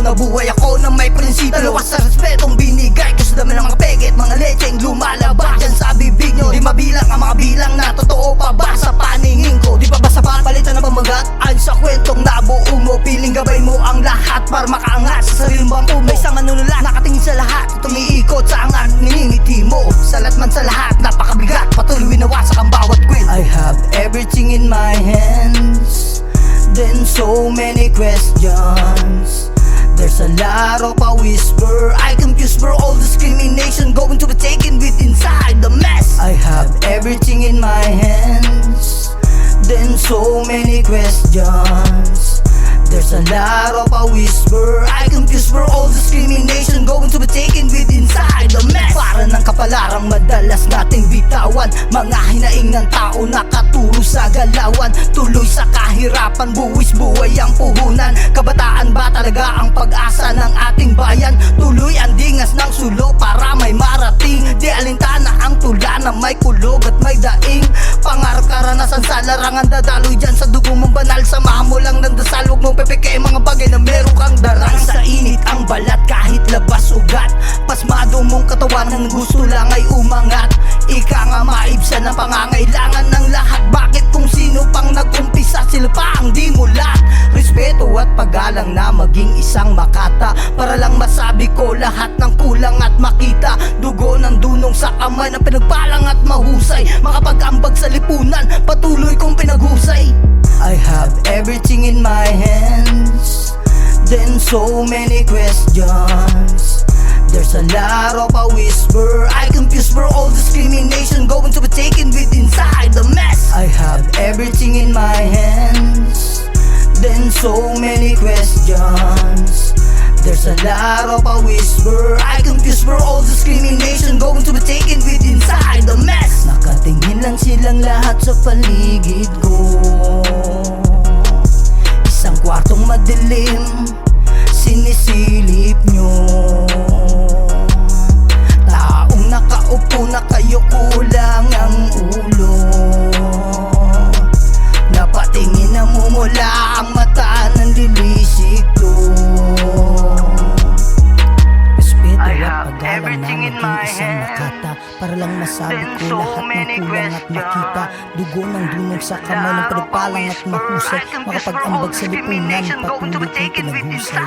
nabuhay ako na may prinsipyo. Dalawa sa respetong binigay ko sa dami ng mga peke at mga lecheng lumalabas dyan sa bibig nyo. Di mabilang ang mga bilang na totoo pa ba sa paningin ko? Di ba ba sapat palitan na pamagat? Ayon sa kwentong nabuo mo, piling gabay mo ang lahat para makaangat sa sariling bangko mo. Isang manunula, nakatingin sa lahat, tumiikot sa angat, niningiti mo. Salat man sa lahat, napakabigat, patuloy nawasak ang bawat kwento. I have everything in my hands, then so many questions. There's a lot of a whisper, I confuse for all discrimination going to be taken with inside the mess. I have everything in my hands, then so many questions. There's a lot of a whisper, I confuse for all discrimination going to be taken with inside the mess. Para ng kapalarang madalas nating bitawan, mga hinaing ng tao nakaturo sa galawan. Tuloy sa kahirapan, buwis buhay ang puhunan. Kabataan ba talaga ang pag-asa ng ating bayan? Tuloy ang dingas ng sulo para may marating. Di alintana ang tula na may kulog at may daing. Pangarap karanasan sa larangan, dadaloy dyan sa dugo mong banal. Samahan mo lang ng dasal, huwag mong pepeke mga bagay na meron kang darang. Sa init ang balat kahit labas ugat, pasmado mong katawan ng gusto lang ay umangat. Ika nga maibsan ang pangangailangan ng lahat. Bakit kung sino pang nag-umpisa sila pa ang di mulat? Respeto at paggalang na maging isang makata, para lang masabi ko lahat ng kulang at makita. Dugo ng dunong sa kamay na pinagpalang at mahusay, makapag-ambag sa lipunan, patuloy kong pinaghusay. I have everything in my hands, then so many questions. There's a lot of a whisper, I confuse for all discrimination going to be taken with inside the mess. I have everything in my hands, then so many questions. There's a lot of a whisper, I confuse for all discrimination going to be taken with inside the mess. Nakatingin lang silang lahat sa paligid ko, isang kwartong madilim, sinisilip nyo. Taong nakaupo na kayo, kulang ang ulo. Napatingin na mumula ang mata ng lilisik to. Respeto at paggalang na maging isang makata, para lang masabi ko lahat ng kulang at makita. Dugo ng dunong sa kamay ng pinagpalang at mahusay, makapag-ambag sa lipunan, patuloy kong pinaghusay.